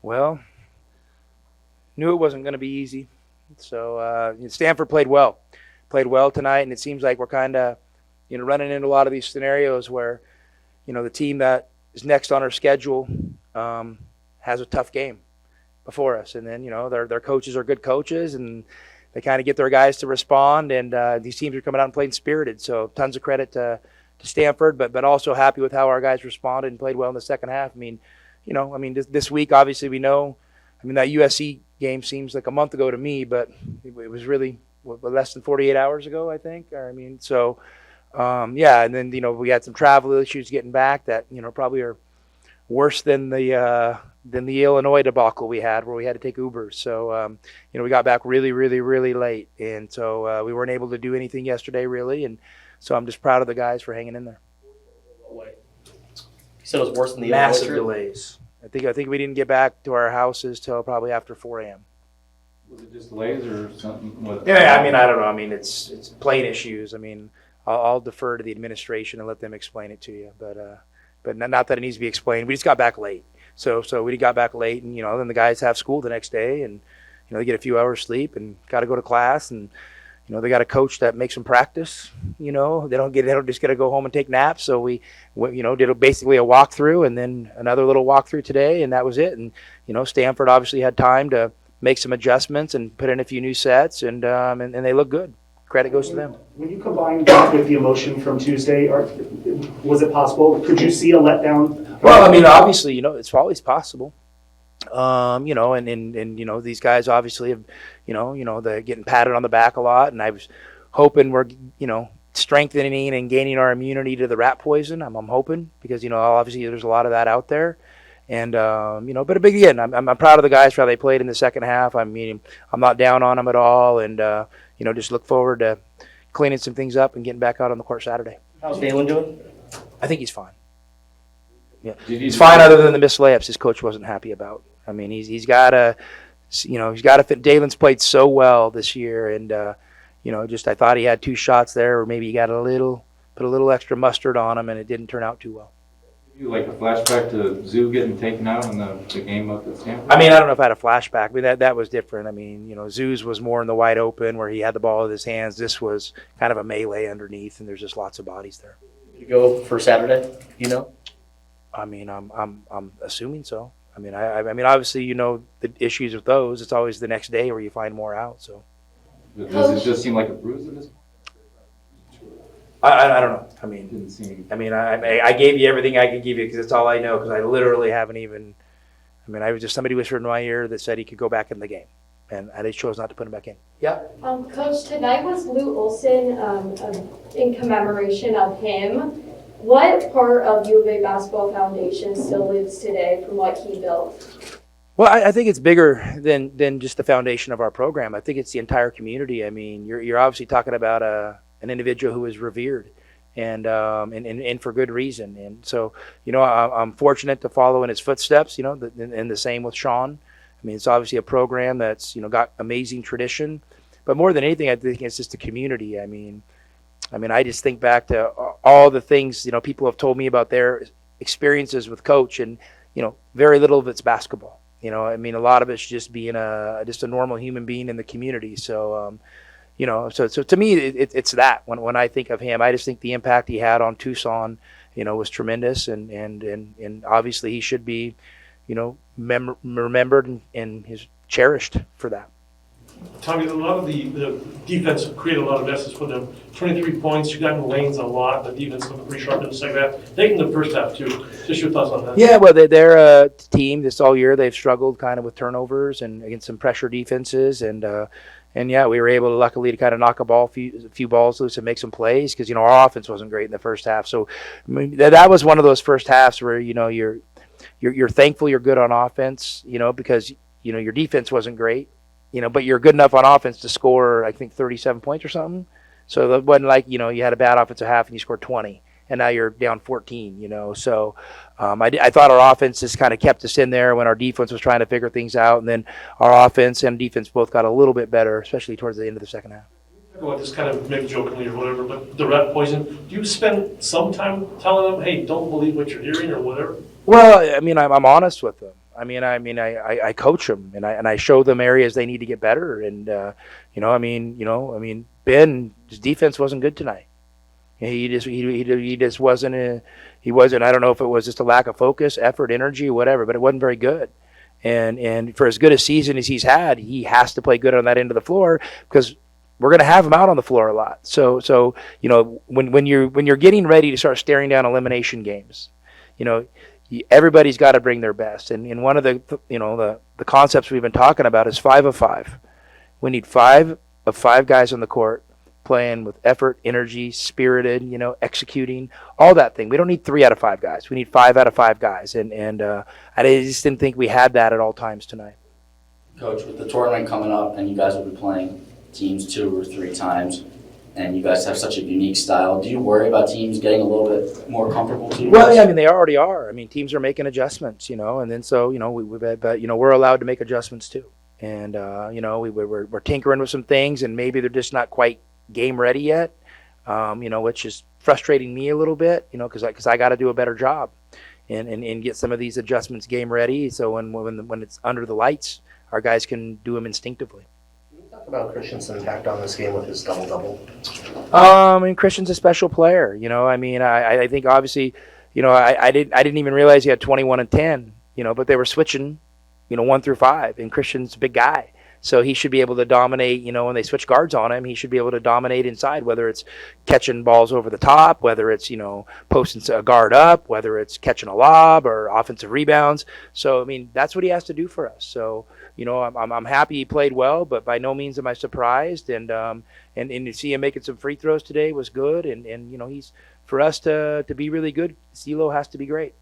Well, knew it wasn't going to be easy. So Stanford played well tonight, and it seems like we're kind of running into a lot of these scenarios where the team that is next on our schedule has a tough game before us, and then their coaches are good coaches, and they kind of get their guys to respond, and these teams are coming out and playing spirited. So tons of credit to Stanford, but also happy with how our guys responded and played well in the second half. This week obviously we know. That USC game seems like a month ago to me, but it was really less than 48 hours ago, I think. And then we had some travel issues getting back that probably are worse than the Illinois debacle we had, where we had to take Ubers. So we got back really, really, really late, and so we weren't able to do anything yesterday, really. And so I'm just proud of the guys for hanging in there. You said it was worse than the massive Illinois delays. I think we didn't get back to our houses till probably after 4 a.m. Was it just delays or something? Yeah, I don't know. It's plane issues. I'll defer to the administration and let them explain it to you. But not that it needs to be explained. We just got back late. So we got back late, and then the guys have school the next day, and they get a few hours sleep and got to go to class, and they got a coach that makes them practice. They don't just get to go home and take naps. So we did basically a walkthrough, and then another little walkthrough today, and that was it. And Stanford obviously had time to make some adjustments and put in a few new sets, and they look good. Credit goes to them. When you combine that with the emotion from Tuesday, was it possible? Could you see a letdown? Well, obviously, it's always possible. These guys obviously have, they're getting patted on the back a lot, and I was hoping we're, strengthening and gaining our immunity to the rat poison. I'm hoping, because obviously there's a lot of that out there, and but again, I'm proud of the guys for how they played in the second half. I'm not down on them at all, and just look forward to cleaning some things up and getting back out on the court Saturday. How's Dalen doing? I think he's fine. Yeah, he's fine, other than the missed layups his coach wasn't happy about. He's got to, fit. Dalen's played so well this year, and I thought he had 2 shots there, or maybe he got put a little extra mustard on him, and it didn't turn out too well. You like a flashback to Zoo getting taken out in the game up at Stanford? I don't know if I had a flashback. That was different. Zoo's was more in the wide open where he had the ball with his hands. This was kind of a melee underneath, and there's just lots of bodies there. You go for Saturday? I'm assuming so. Obviously, the issues with those. It's always the next day where you find more out. So. Does it just seem like a bruise at this point? I don't know. Didn't seem. I gave you everything I could give you because it's all I know. Because I literally haven't even. I was just somebody whispered in my ear that said he could go back in the game, and I chose not to put him back in. Yeah. Coach, tonight was Lou Olson in commemoration of him. What part of U of A basketball foundation still lives today from what he built? Well, I think it's bigger than just the foundation of our program. I think it's the entire community. You're obviously talking about an individual who is revered, and for good reason. And so, I'm fortunate to follow in his footsteps. And the same with Sean. It's obviously a program that's got amazing tradition, but more than anything, I think it's just the community. I just think back to all the things people have told me about their experiences with Coach, and very little of it's basketball. A lot of it's just being a normal human being in the community. So, so to me, it's that. When I think of him, I just think the impact he had on Tucson, was tremendous, and obviously he should be, remembered and is cherished for that. Tommy, a lot of the defense created a lot of messes for them. 23 points, you got in the lanes a lot. The defense looked pretty sharp in the second half. They in the first half, too. Just your thoughts on that. Yeah, well, they're a team this all year. They've struggled kind of with turnovers and against some pressure defenses. And yeah, we were able to luckily to kind of knock a few balls loose and make some plays because, our offense wasn't great in the first half. So that was one of those first halves where, you're thankful you're good on offense, because, your defense wasn't great. But you're good enough on offense to score, I think, 37 points or something. So it wasn't like, you had a bad offensive half and you scored 20, and now you're down 14, So I thought our offense just kind of kept us in there when our defense was trying to figure things out. And then our offense and defense both got a little bit better, especially towards the end of the second half. Well, this kind of maybe jokingly or whatever, but the rat poison, do you spend some time telling them, hey, don't believe what you're hearing or whatever? Well, I'm honest with them. I coach them and I show them areas they need to get better. And Ben's defense wasn't good tonight. He just wasn't. He wasn't. I don't know if it was just a lack of focus, effort, energy, whatever, but it wasn't very good. And for as good a season as he's had, he has to play good on that end of the floor because we're going to have him out on the floor a lot. So when you're getting ready to start staring down elimination games, everybody's got to bring their best. And one of the concepts we've been talking about is 5 of 5. We need 5 of 5 guys on the court playing with effort, energy, spirited, executing, all that thing. We don't need 3 out of 5 guys. We need 5 out of 5 guys. And I just didn't think we had that at all times tonight. Coach, with the tournament coming up and you guys will be playing teams 2 or 3 times, and you guys have such a unique style, do you worry about teams getting a little bit more comfortable to you? Well, yeah, they already are. Teams are making adjustments, and then so, we're allowed to make adjustments too. And, we're tinkering with some things and maybe they're just not quite game ready yet, which is frustrating me a little bit, because I got to do a better job and get some of these adjustments game ready. So when it's under the lights, our guys can do them instinctively. Talk about Christian's impact on this game with his double-double. Christian's a special player. I think obviously, I didn't even realize he had 21 and 10. But they were switching, 1 through 5, and Christian's a big guy. So he should be able to dominate, when they switch guards on him, he should be able to dominate inside, whether it's catching balls over the top, whether it's, posting a guard up, whether it's catching a lob or offensive rebounds. So, that's what he has to do for us. So, I'm happy he played well, but by no means am I surprised. And to see him making some free throws today was good. And he's, for us to be really good, CeeLo has to be great.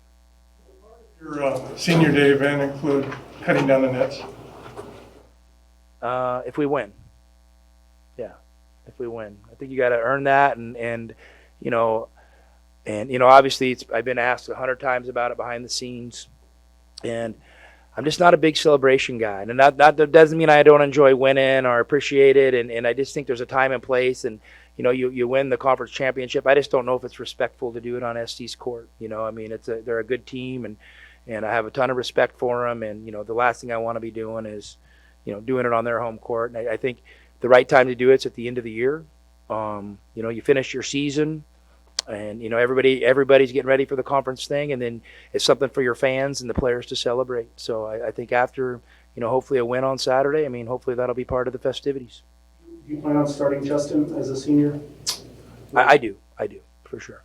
Your senior day event include cutting down the nets? If we win. Yeah, if we win. I think you got to earn that. And obviously I've been asked 100 times about it behind the scenes. And I'm just not a big celebration guy. And that doesn't mean I don't enjoy winning or appreciate it. And I just think there's a time and place. And, you win the conference championship. I just don't know if it's respectful to do it on SC's court. They're a good team. And I have a ton of respect for them. And, the last thing I want to be doing is, doing it on their home court. And I think the right time to do it's at the end of the year. You finish your season and, everybody's getting ready for the conference thing. And then it's something for your fans and the players to celebrate. So I think after, hopefully a win on Saturday, hopefully that'll be part of the festivities. Do you plan on starting Justin as a senior? I do, for sure.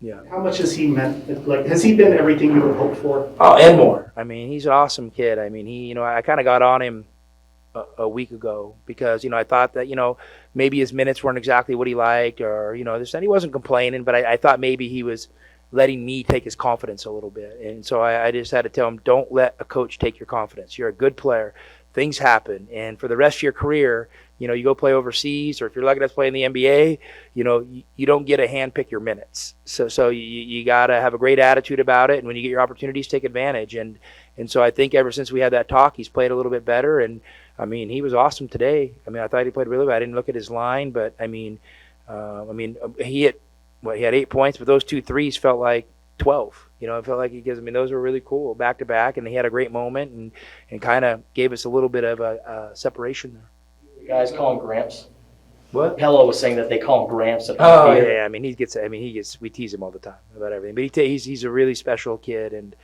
Yeah. How much has he meant? Has he been everything you would hope for? Oh, and more. He's an awesome kid. I kind of got on him a week ago because, I thought that, maybe his minutes weren't exactly what he liked or, and he wasn't complaining, but I thought maybe he was letting me take his confidence a little bit. And so I just had to tell him, don't let a coach take your confidence. You're a good player. Things happen. And for the rest of your career, you go play overseas, or if you're lucky enough to play in the NBA, you don't get to handpick your minutes. So you got to have a great attitude about it. And when you get your opportunities, take advantage. And so I think ever since we had that talk, he's played a little bit better. And he was awesome today. I thought he played really well. I didn't look at his line, but he had 8 points, but those 2 threes felt like 12. It felt like those were really cool back to back, and he had a great moment and kind of gave us a little bit of a separation there. You guys call him Gramps? What? Hello was saying that they call him Gramps. Oh yeah, we tease him all the time about everything. But he's a really special kid and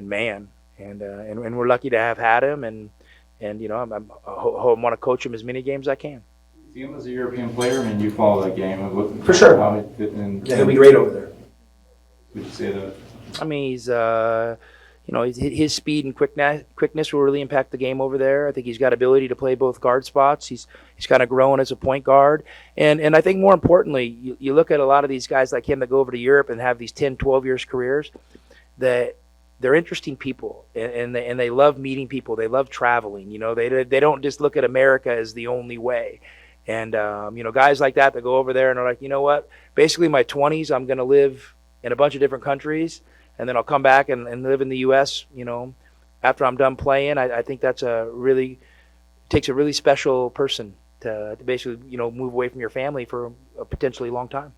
man, and we're lucky to have had him, and I want to coach him as many games as I can. See him as a European player, you follow that game. For sure. How he fit in. Yeah, he'll be great over there. Would you say that? He's his speed and quickness will really impact the game over there. I think he's got ability to play both guard spots. He's kind of grown as a point guard. And I think more importantly, you look at a lot of these guys like him that go over to Europe and have these 10, 12 years careers, that they're interesting people and they love meeting people. They love traveling. They don't just look at America as the only way. And, guys like that go over there and are like, you know what, basically my 20s, I'm going to live in a bunch of different countries, and then I'll come back and live in the U.S., after I'm done playing. I think that's takes a really special person to basically, move away from your family for a potentially long time.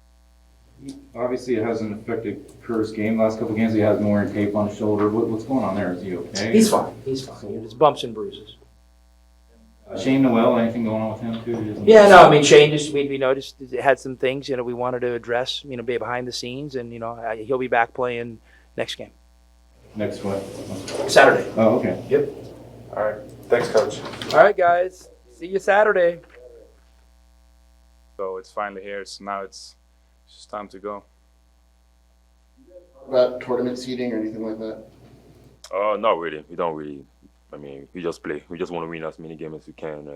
Obviously, it hasn't affected Kerr's game. Last couple games, he has been wearing tape on his shoulder. What's going on there? Is he okay? He's fine. He's fine. It's bumps and bruises. Shane Noel, anything going on with him too? Yeah, no, I mean, Shane just, we noticed it had some things, we wanted to address, be behind the scenes, and, he'll be back playing next game. Next what? Saturday. Oh, okay. Yep. All right. Thanks, Coach. All right, guys. See you Saturday. So it's finally here. So now it's just time to go. About tournament seeding or anything like that? Not really. We don't really. I mean, we just play. We just want to win as many games as we can.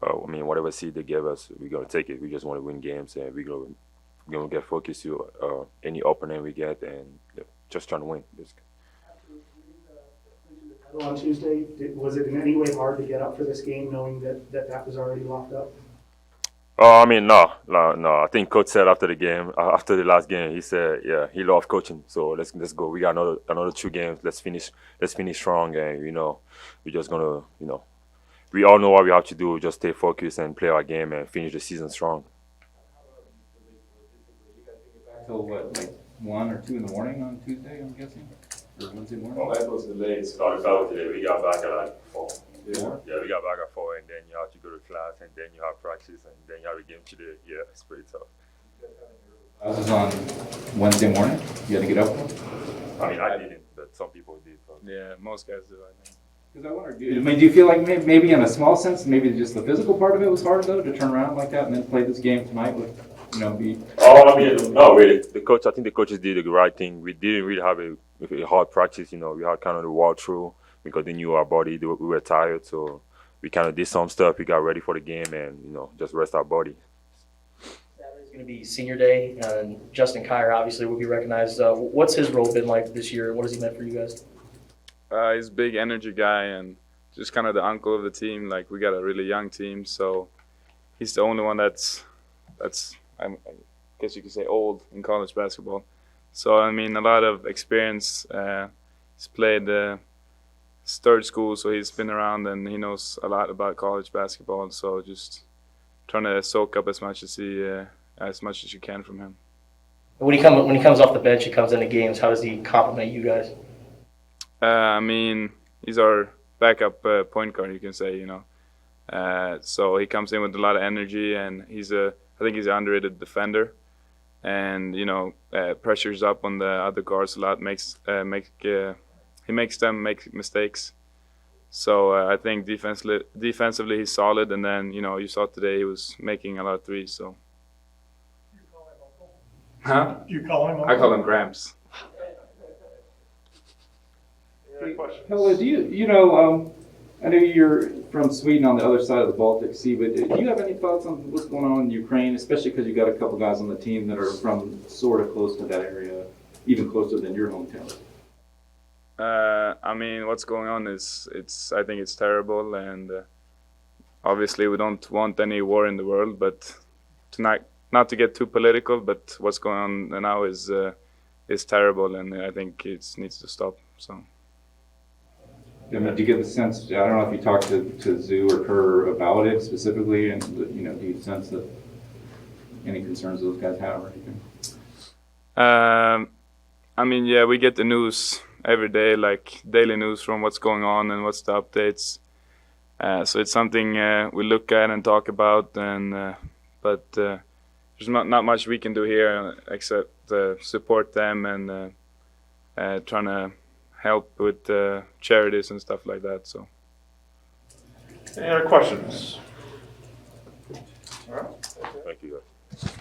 I mean, whatever seed they give us, we're gonna take it. We just want to win games, and we're gonna get focused to any opponent we get, and just trying to win. On Tuesday, was it in any way hard to get up for this game knowing that was already locked up? I mean, no. I think Coach said after the game, after the last game, he said, yeah, he loved coaching. So let's go. We got another 2 games. Let's finish strong, and we're just gonna, we all know what we have to do. Just stay focused and play our game and finish the season strong. Back till what, like 1 or 2 in the morning on Tuesday? I'm guessing, or Wednesday morning. Well, that was delayed. Started out today. We got back at like 4. Yeah, we got back at 4, and then you have to go to class, and then you have practice, and then you have a game today. Yeah, it's pretty tough. Classes on Wednesday morning? You had to get up? I mean, I didn't, but some people did. Yeah, most guys do, I think. Because I wonder, do you feel like maybe in a small sense, maybe just the physical part of it was hard though, to turn around like that and then play this game tonight with, be... Oh, I mean, no, really. I think the coaches did the right thing. We didn't really have a hard practice, We had kind of the walk through because they knew our body. We were tired, so we kind of did some stuff. We got ready for the game and, just rest our body. Saturday's going to be senior day, and Justin Kier obviously will be recognized. What's his role been like this year? What has he meant for you guys? He's a big energy guy and just kind of the uncle of the team. Like, we got a really young team, so he's the only one that's I guess you could say old in college basketball. So, I mean, a lot of experience. He's played his third school, so he's been around and he knows a lot about college basketball. So just trying to soak up as much as you can from him. When he comes off the bench, he comes into games. How does he compliment you guys? I mean, he's our backup point guard, you can say, So he comes in with a lot of energy, and I think he's an underrated defender. And, pressures up on the other guards a lot, he makes them make mistakes. So I think defensively he's solid, and then, you saw today he was making a lot of threes, so. Huh? You call him? I call him Gramps. Hello, I know you're from Sweden on the other side of the Baltic Sea, but do you have any thoughts on what's going on in Ukraine, especially because you got a couple guys on the team that are from sort of close to that area, even closer than your hometown? I mean, what's going on is I think it's terrible, and obviously we don't want any war in the world, but not to get too political, but what's going on now is terrible, and I think it needs to stop. So. I mean, do you get the sense, I don't know if you talked to Zoo or Kerr about it specifically, and do you sense that any concerns those guys have or anything? I mean, yeah, we get the news every day, like daily news from what's going on and what's the updates. So it's something we look at and talk about, and but there's not much we can do here except support them and trying to help with charities and stuff like that. So. Any other questions? Thank you, guys.